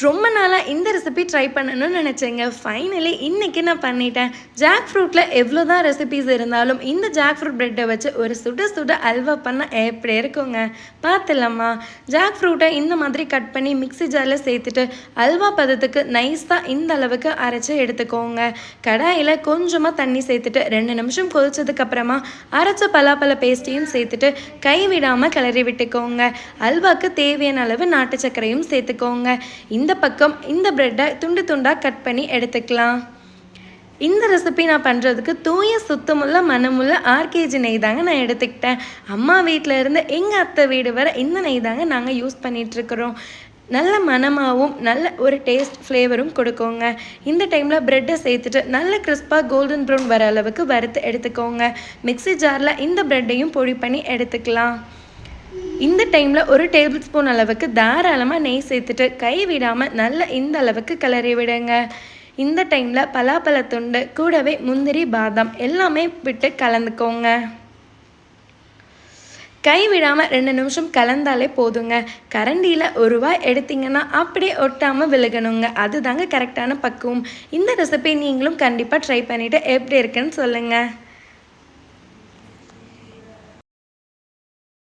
ரொம்ப நாளாக இந்த ரெசிபி ட்ரை பண்ணணும்னு நினச்சேங்க. ஃபைனலி இன்றைக்கி நான் பண்ணிட்டேன். ஜாக் ஃப்ரூட்டில் எவ்வளோ தான் ரெசிபீஸ் இருந்தாலும் இந்த ஜாக் ஃப்ரூட் ப்ரெட்டை வச்சு ஒரு சுட சுட அல்வா பண்ணால் எப்படி இருக்குங்க? பார்த்துலாமா? ஜாக் ஃப்ரூட்டை இந்த மாதிரி கட் பண்ணி மிக்ஸி ஜாரில் சேர்த்துட்டு அல்வா பதத்துக்கு நைஸாக இந்த அளவுக்கு அரைச்சி எடுத்துக்கோங்க. கடாயில் கொஞ்சமாக தண்ணி சேர்த்துட்டு 2 நிமிஷம் கொதிச்சதுக்கப்புறமா அரைச்ச பலாப்பழ பேஸ்ட்டையும் சேர்த்துட்டு கைவிடாமல் கிளறி விட்டுக்கோங்க. அல்வாக்கு தேவையான அளவு நாட்டு சர்க்கரையும் சேர்த்துக்கோங்க. இந்த பக்கம் இந்த ப்ரெட்டை துண்டு துண்டாக கட் பண்ணி எடுத்துக்கலாம். இந்த ரெசிபி நான் பண்ணுறதுக்கு தூய சுத்தமுள்ள மனமுள்ள 6 kg நெய் தாங்க நான் எடுத்துக்கிட்டேன். அம்மா வீட்டில் இருந்து எங்கள் அத்தை வீடு வரை இந்த நெய் தாங்க நாங்கள் யூஸ் பண்ணிகிட்ருக்குறோம். நல்ல மணமாகவும் நல்ல ஒரு டேஸ்ட் ஃப்ளேவரும் கொடுக்குங்க. இந்த டைமில் ப்ரெட்டை சேர்த்துட்டு நல்ல கிறிஸ்பாக கோல்டன் ப்ரௌன் வர அளவுக்கு வறுத்து எடுத்துக்கோங்க. மிக்ஸி ஜாரில் இந்த ப்ரெட்டையும் பொடி பண்ணி எடுத்துக்கலாம். இந்த டைமில் 1 டேபிள் ஸ்பூன் அளவுக்கு தாராளமாக நெய் சேர்த்துட்டு கை விடாமல் நல்ல இந்த அளவுக்கு கிளறி விடுங்க. இந்த டைமில் பலாப்பழத்துண்டு கூடவே முந்திரி பாதாம் எல்லாமே விட்டு கலந்துக்கோங்க. கை விடாமல் 2 நிமிஷம் கலந்தாலே போதுங்க. கரண்டியில் ஒரு வாய் எடுத்திங்கன்னா அப்படியே ஒட்டாமல் விழுகணுங்க. அதுதாங்க கரெக்டான பக்குவம். இந்த ரெசிபி நீங்களும் கண்டிப்பாக ட்ரை பண்ணிவிட்டு எப்படி இருக்குன்னு சொல்லுங்கள்.